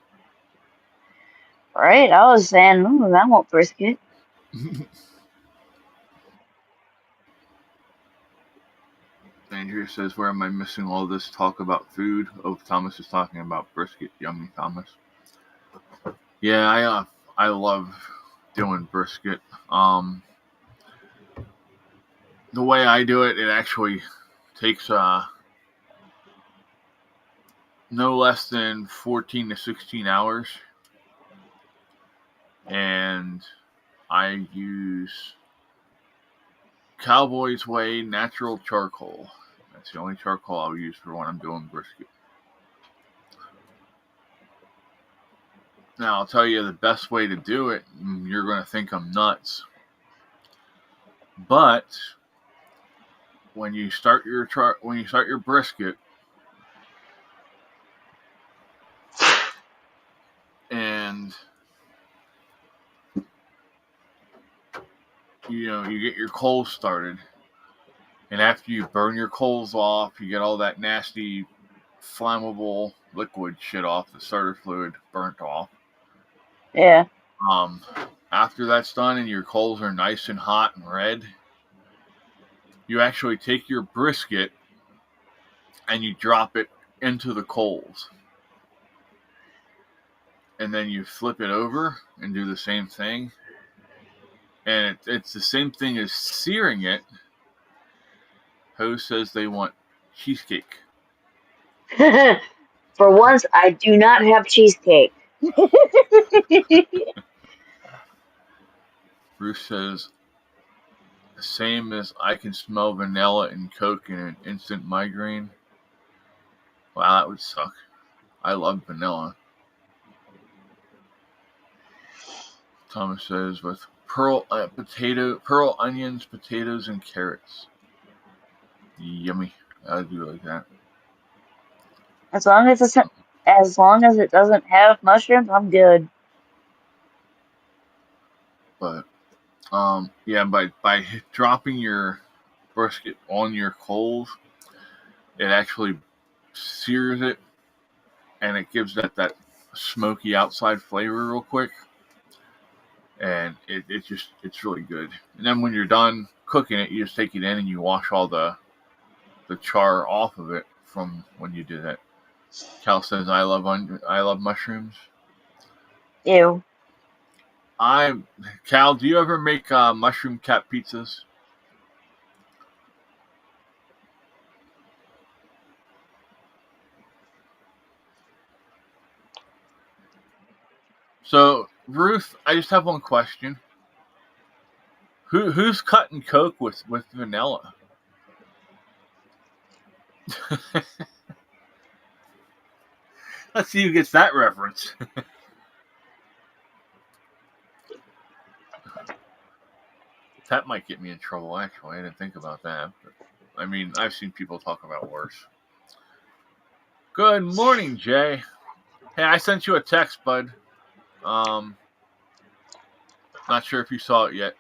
[SPEAKER 2] Right? I was saying, I want brisket.
[SPEAKER 1] Andrea says, where am I missing all this talk about food? Oh, Thomas is talking about brisket. Yummy, Thomas. Yeah, I love doing brisket. The way I do it, it actually takes no less than 14 to 16 hours. And I use Cowboy's Way natural charcoal. That's the only charcoal I'll use for when I'm doing brisket. Now, I'll tell you the best way to do it. You're going to think I'm nuts. But when you start your brisket, you get your coals started, and after you burn your coals off, you get all that nasty, flammable liquid shit off, the starter fluid burnt off.
[SPEAKER 2] Yeah.
[SPEAKER 1] After that's done and your coals are nice and hot and red, you actually take your brisket and you drop it into the coals. And then you flip it over and do the same thing. And it's the same thing as searing it. Ho says they want cheesecake.
[SPEAKER 2] For once, I do not have cheesecake.
[SPEAKER 1] Bruce says, same as I can smell vanilla and Coke in an instant migraine. Wow, that would suck. I love vanilla. Thomas says, with pearl onions, potatoes, and carrots. Yummy. I do like that.
[SPEAKER 2] As long as it doesn't have mushrooms, I'm good.
[SPEAKER 1] But yeah, by dropping your brisket on your coals, it actually sears it, and it gives that smoky outside flavor real quick, and it's really good. And then when you're done cooking it, you just take it in and you wash all the char off of it from when you did it. Cal says, I love mushrooms.
[SPEAKER 2] Ew.
[SPEAKER 1] Cal, do you ever make mushroom cap pizzas? So, Ruth, I just have one question. Who's cutting Coke with vanilla? Let's see who gets that reference. That might get me in trouble, actually. I didn't think about that. But, I mean, I've seen people talk about worse. Good morning, Jay. Hey, I sent you a text, bud. Not sure if you saw it yet.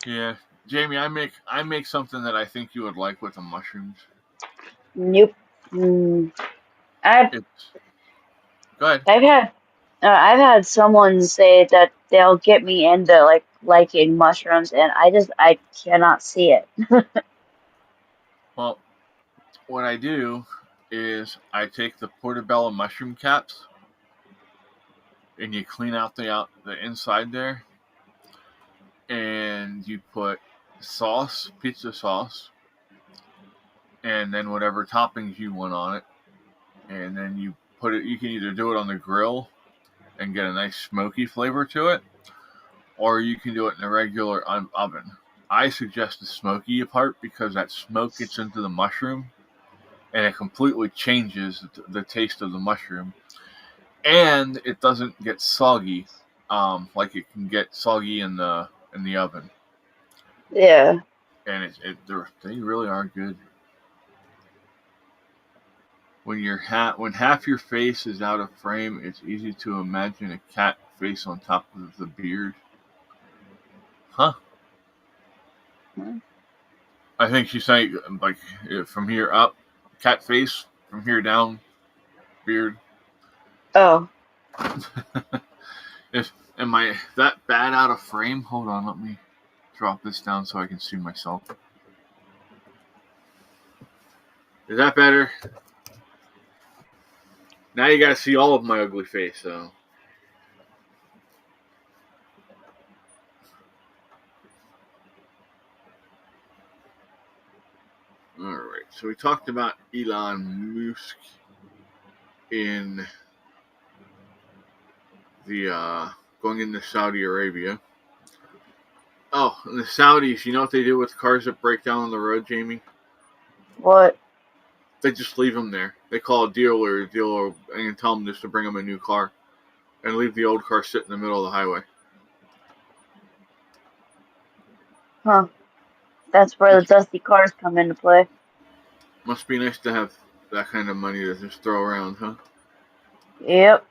[SPEAKER 1] Yeah, Jamie, I make something that I think you would like with the mushrooms.
[SPEAKER 2] Nope.
[SPEAKER 1] Go ahead.
[SPEAKER 2] I've had someone say that they'll get me into liking mushrooms, and I cannot see it.
[SPEAKER 1] Well, what I do is I take the portobello mushroom caps and you clean out the inside there, and you put sauce, pizza sauce, and then whatever toppings you want on it, and then you put it. You can either do it on the grill and get a nice smoky flavor to it, or you can do it in a regular oven. I suggest the smoky part because that smoke gets into the mushroom and it completely changes the taste of the mushroom, and it doesn't get soggy like it can get soggy in the oven.
[SPEAKER 2] Yeah.
[SPEAKER 1] And they really are good. When half your face is out of frame, it's easy to imagine a cat face on top of the beard. Huh? I think she's saying like from here up, cat face, from here down, beard.
[SPEAKER 2] Oh.
[SPEAKER 1] Am I that bad out of frame? Hold on, let me drop this down so I can see myself. Is that better? Now you gotta see all of my ugly face, so. Alright, so we talked about Elon Musk in the going into Saudi Arabia. Oh, and the Saudis, you know what they do with cars that break down on the road, Jamie?
[SPEAKER 2] What?
[SPEAKER 1] They just leave them there. They call a dealer and tell them just to bring them a new car and leave the old car sit in the middle of the highway.
[SPEAKER 2] Huh. That's where the dusty cars come into play.
[SPEAKER 1] Must be nice to have that kind of money to just throw around, huh?
[SPEAKER 2] Yep.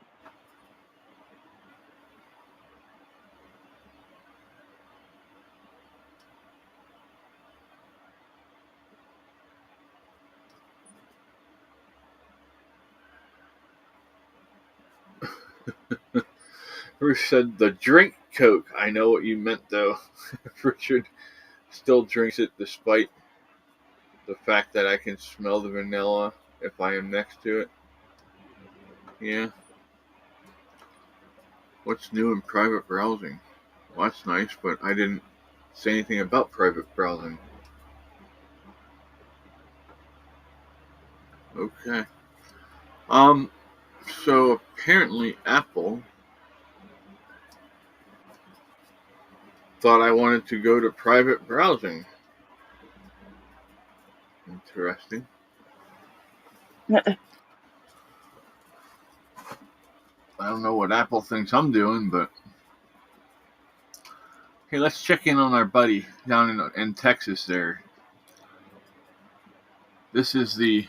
[SPEAKER 1] Bruce said the drink Coke. I know what you meant though. Richard still drinks it despite the fact that I can smell the vanilla if I am next to it. Yeah. What's new in private browsing? Well, that's nice, but I didn't say anything about private browsing. Okay. So apparently Apple thought I wanted to go to private browsing. Interesting. I don't know what Apple thinks I'm doing, but hey, let's check in on our buddy down in Texas there. This is the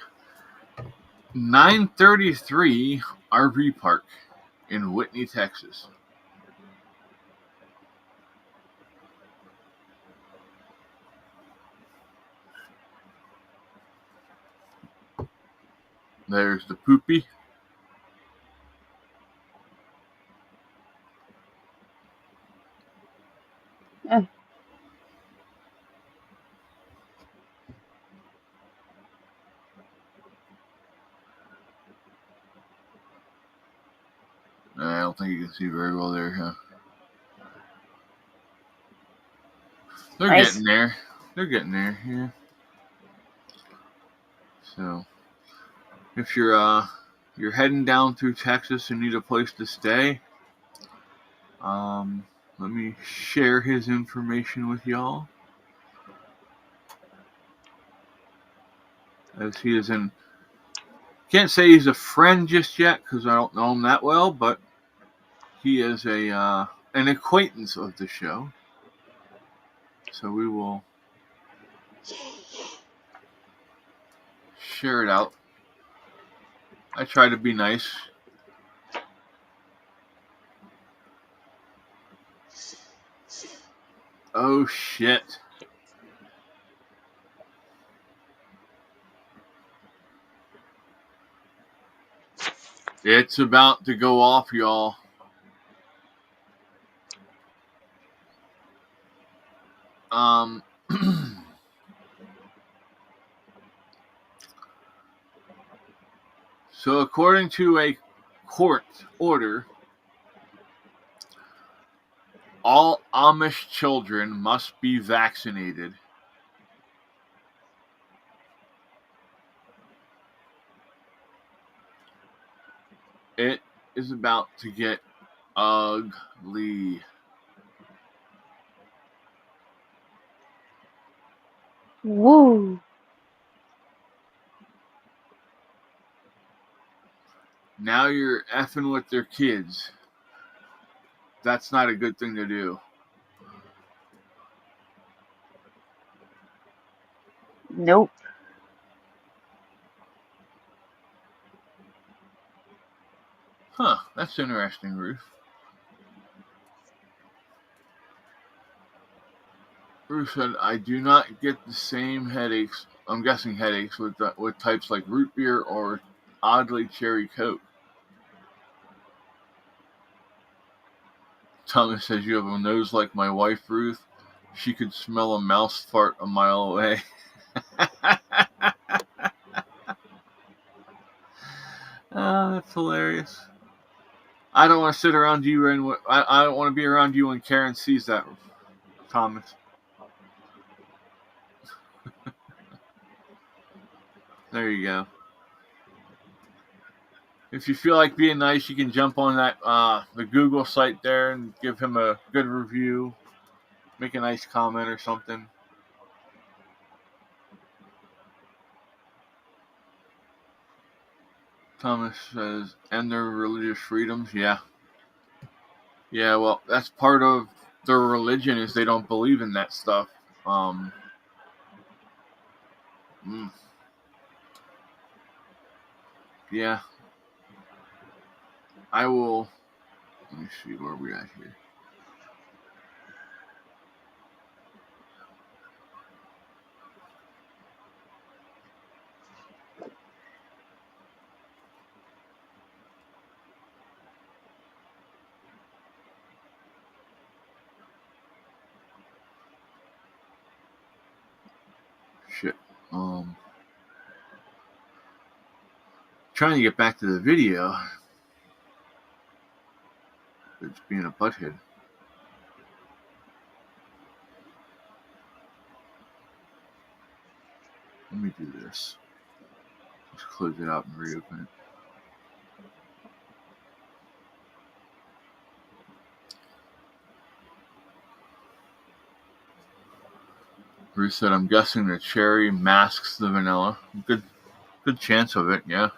[SPEAKER 1] 933 RV Park in Whitney, Texas. There's the poopy. I don't think you can see very well there, huh? They're
[SPEAKER 2] Nice.
[SPEAKER 1] getting there. They're getting there, yeah. So, if you're heading down through Texas and need a place to stay, let me share his information with y'all. As he is in, can't say he's a friend just yet because I don't know him that well, but he is an acquaintance of the show. So we will share it out. I try to be nice. Oh shit. It's about to go off, y'all. So according to a court order, all Amish children must be vaccinated. It is about to get ugly.
[SPEAKER 2] Woo.
[SPEAKER 1] Now you're effing with their kids. That's not a good thing to do.
[SPEAKER 2] Nope.
[SPEAKER 1] Huh, that's interesting, Ruth. Ruth said, I do not get the same headaches, I'm guessing headaches, with types like root beer or oddly cherry Coke. Thomas says, you have a nose like my wife, Ruth. She could smell a mouse fart a mile away. Oh, that's hilarious. I don't want to sit around you and I don't want to be around you when Karen sees that, Thomas. There you go. If you feel like being nice, you can jump on that the Google site there and give him a good review. Make a nice comment or something. Thomas says, and their religious freedoms. Yeah. Yeah, well, that's part of their religion is they don't believe in that stuff. yeah, I will. Let me see where we at here. Shit. Trying to get back to the video. It's being a butthead. Let me do this. Let's close it out and reopen it. Bruce said, I'm guessing the cherry masks the vanilla. Good chance of it, yeah.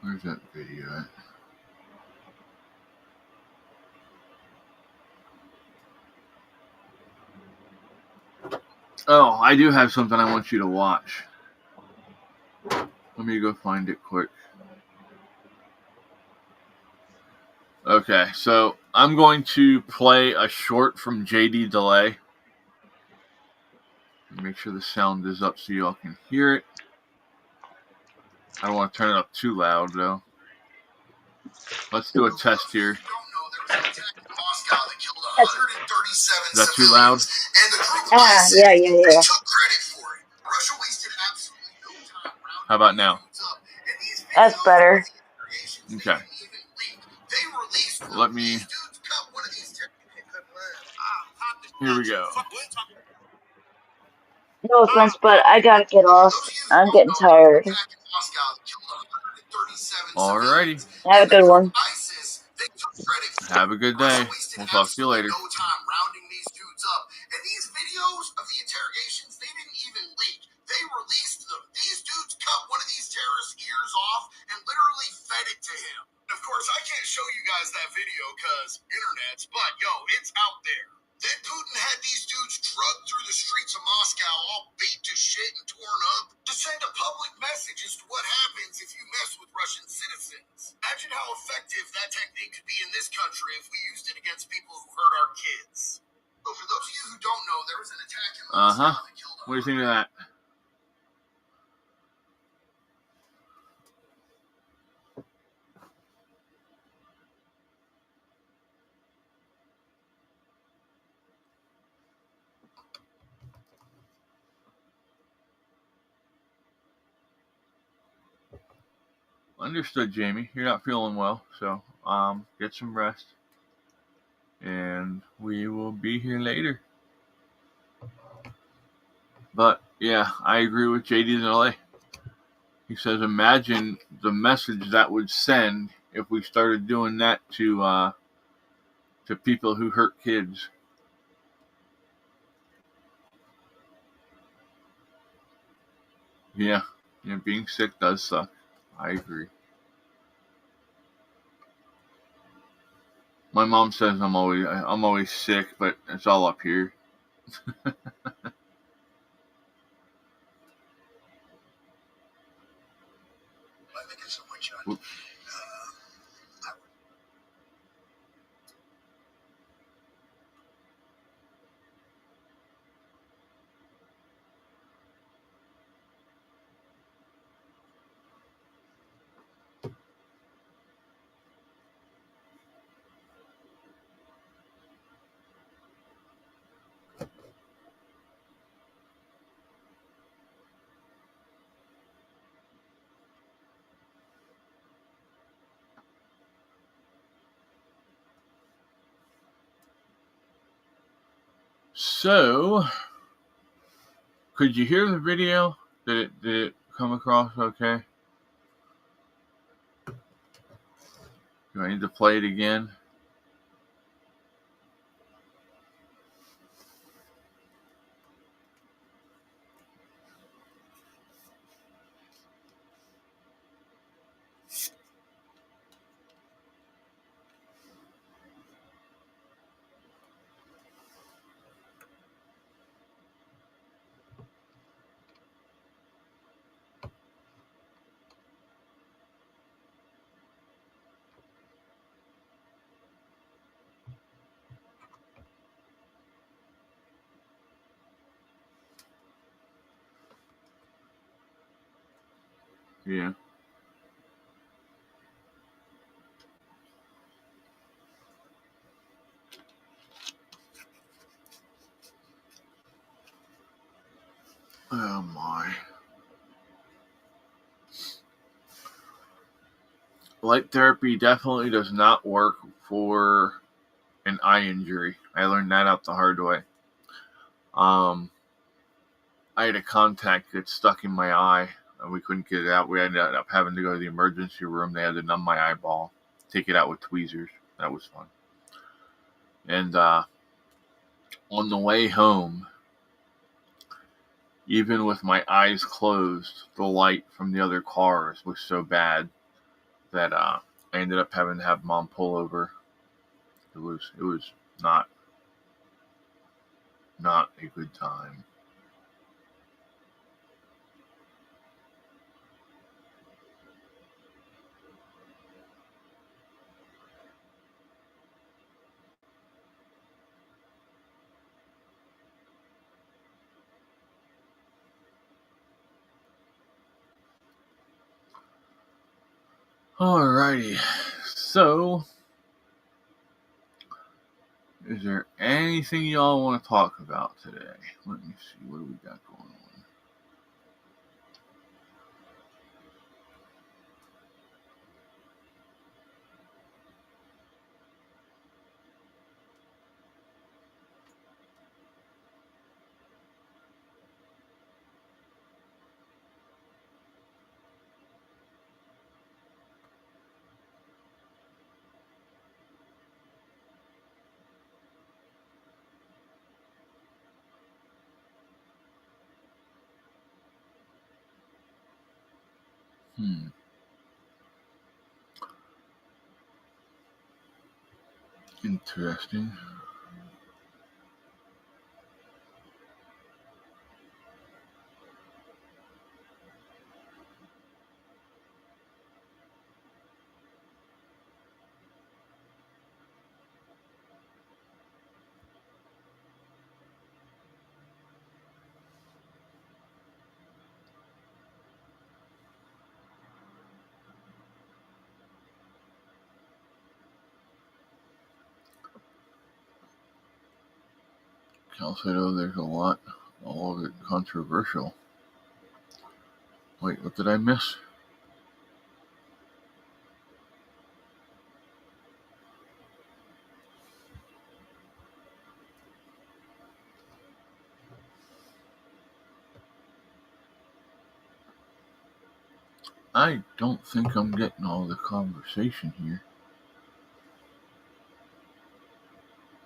[SPEAKER 1] Where's that video at? Oh, I do have something I want you to watch. Let me go find it quick. Okay, so I'm going to play a short from JD Delay. Make sure the sound is up so y'all can hear it. I don't want to turn it up too loud, though. Let's do a test here. Is that too loud?
[SPEAKER 2] Yeah.
[SPEAKER 1] How about now?
[SPEAKER 2] That's better.
[SPEAKER 1] Okay. Let me... Here we go.
[SPEAKER 2] No offense, but I gotta get off. I'm getting tired.
[SPEAKER 1] Alrighty.
[SPEAKER 2] Have a good one.
[SPEAKER 1] Have a good day. We'll talk to you later.
[SPEAKER 4] They released them. These dudes cut one of these terrorists' ears off and literally fed it to him. Of course, I can't show you guys that video because internets, but yo, it's out there. Then Putin had these dudes drugged through the streets of Moscow, all beat to shit and torn up, to send a public message as to what happens if you mess with Russian citizens. Imagine how effective that technique could be in this country if we used it against people who hurt our kids. So for those of you who don't know, there was an attack in Moscow that killed
[SPEAKER 1] What do you think of that? Understood, Jamie. You're not feeling well, so get some rest. And we will be here later. But yeah, I agree with JD Delay. He says, imagine the message that would send if we started doing that to people who hurt kids. Yeah, being sick does suck. I agree. My mom says I'm always sick, but it's all up here. Oops. So, could you hear the video? Did it come across okay? Do I need to play it again? Yeah. Oh my. Light therapy definitely does not work for an eye injury. I learned that out the hard way. I had a contact get stuck in my eye, and we couldn't get it out. We ended up having to go to the emergency room. They had to numb my eyeball, take it out with tweezers. That was fun. And on the way home, even with my eyes closed, the light from the other cars was so bad that I ended up having to have Mom pull over. It was not a good time. Alrighty, so is there anything y'all want to talk about today? Let me see, what do we got going on? Interesting. Cal said, oh, there's a lot, all of it controversial. Wait, what did I miss? I don't think I'm getting all the conversation here.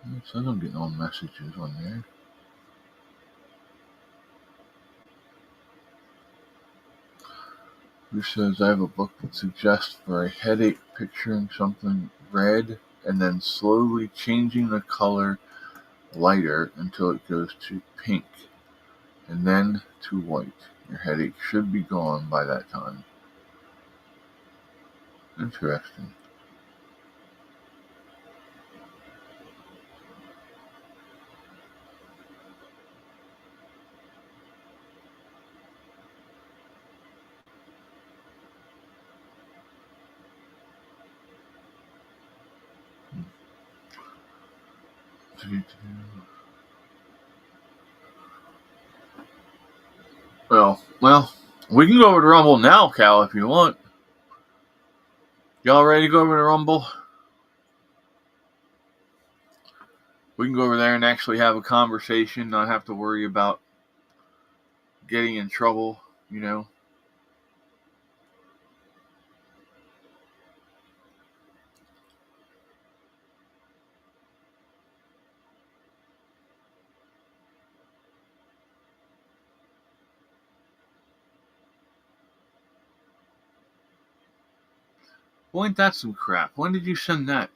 [SPEAKER 1] It says I'm getting all messages on there. Who says I have a book that suggests for a headache picturing something red and then slowly changing the color lighter until it goes to pink and then to white. Your headache should be gone by that time. Interesting. Well, we can go over to Rumble now, Cal, if you want. Y'all ready to go over to Rumble? We can go over there and actually have a conversation, not have to worry about getting in trouble, you know. Well, ain't that some crap? When did you send that?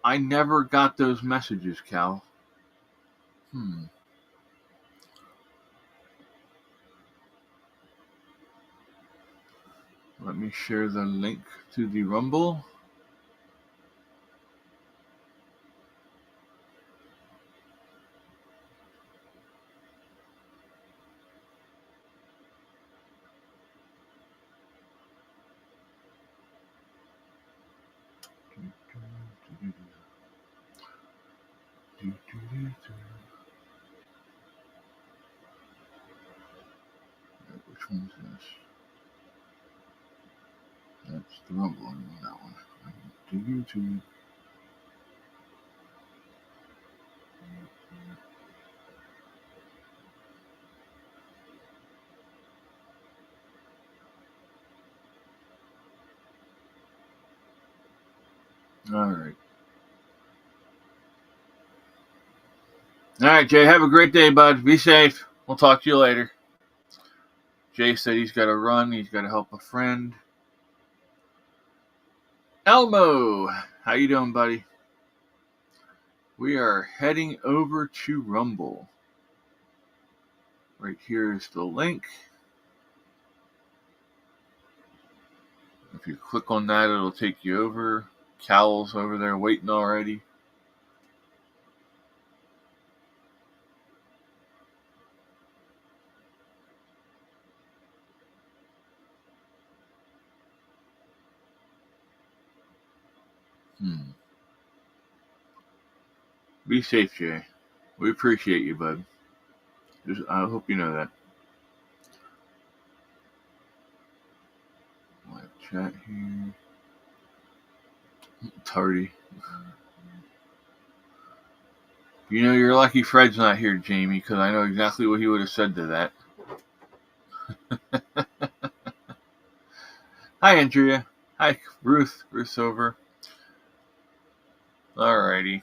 [SPEAKER 1] I never got those messages, Cal. Let me share the link to the Rumble. Which one's this? That's the Rumble. I know that one. To YouTube. All right. All right, Jay. Have a great day, bud. Be safe. We'll talk to you later. Jay said he's got to run. He's got to help a friend. Elmo, how you doing, buddy? We are heading over to Rumble. Right here is the link. If you click on that, it'll take you over. Cal's over there waiting already. Be safe, Jay. We appreciate you, bud. I hope you know that. Live chat here. Tardy. You know, you're lucky Fred's not here, Jamie, because I know exactly what he would have said to that. Hi, Andrea. Hi, Ruth. Ruth's over. Alrighty.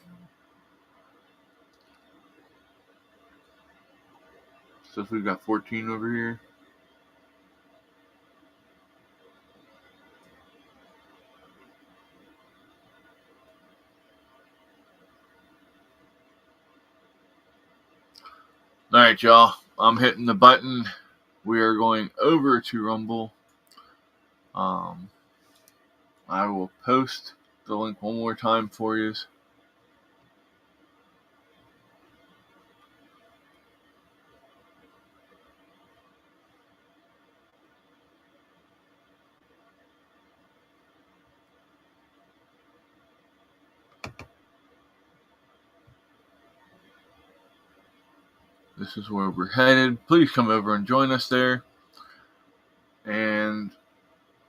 [SPEAKER 1] So we've got 14 over here. Alright, y'all. I'm hitting the button. We are going over to Rumble. I will post the link one more time for you. This is where we're headed. Please come over and join us there. And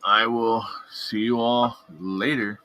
[SPEAKER 1] I will see you all later.